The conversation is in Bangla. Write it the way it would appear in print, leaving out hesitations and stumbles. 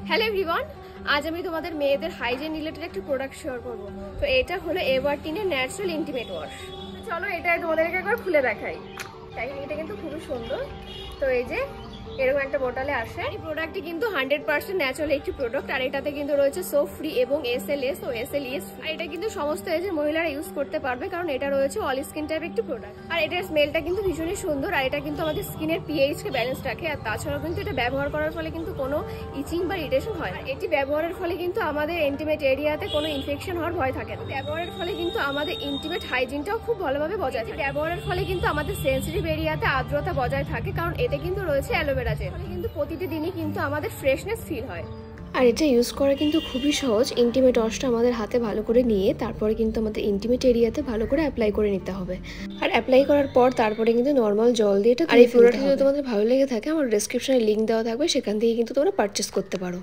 হ্যালো এভরিওয়ান, আজ আমি তোমাদের মেয়েদের হাইজিন রিলেটেড একটা প্রোডাক্ট শেয়ার করবো। তো এটা হলো এভারটিনের ন্যাচারাল ইন্টিমেট ওয়াশ। চলো এটা তোমাদেরকে একবার খুলে দেখাই। এটা কিন্তু খুবই সুন্দর। তো এই যে এরকম একটা বোতলে আসে। এই প্রোডাক্টটি কিন্তু 100% ন্যাচারাল একটি প্রোডাক্ট, আর এটাতে কিন্তু রয়েছে সোপ ফ্রি এবং SLS ও SLES। আর এটা কিন্তু সমস্ত এজের মহিলারা ইউজ করতে পারবে, কারণ এটা রয়েছে অল স্কিন টাইপ একটি প্রোডাক্ট। আর এটার স্মেলটা কিন্তু ভীষণই সুন্দর, আর এটা কিন্তু আমাদের স্কিনের pH কে ব্যালেন্স রাখে। আর তাছাড়াও কিন্তু এটা ব্যবহার করার ফলে কিন্তু কোনো ইচিং বা ইরিটেশন হয় না। এটি ব্যবহারের ফলে কিন্তু আমাদের ইন্টিমেট এরিয়াতে কোনো ইনফেকশন হওয়ার ভয় থাকে না। ব্যবহারের ফলে কিন্তু আমাদের ইন্টিমেট হাইজিনটাও খুব ভালোভাবে বজায় থাকে। ব্যবহারের ফলে কিন্তু আমাদের সেন্সিটিভ এরিয়াতে আর্দ্রতা বজায় থাকে, কারণ এতে কিন্তু রয়েছে অ্যালোভেরা জেল। কিন্তু প্রতিটি দিনই কিন্তু আমাদের ফ্রেশনেস ফিল হয়। আর এটা ইউজ করা কিন্তু খুবই সহজ। ইন্টিমেট ওয়াশটা আমাদের হাতে ভালো করে নিয়ে তারপরে কিন্তু আমাদের ইন্টিমেট এরিয়াতে ভালো করে অ্যাপ্লাই করে নিতে হবে। আর অ্যাপ্লাই করার পর তারপরে কিন্তু নর্মাল জল দিয়ে এটা। আর এই প্রোডাক্টটা যদি তোমাদের ভালো লেগে থাকে, আমার ডেসক্রিপশনে লিঙ্ক দেওয়া থাকবে, সেখান থেকে কিন্তু তোমরা পারচেস করতে পারো।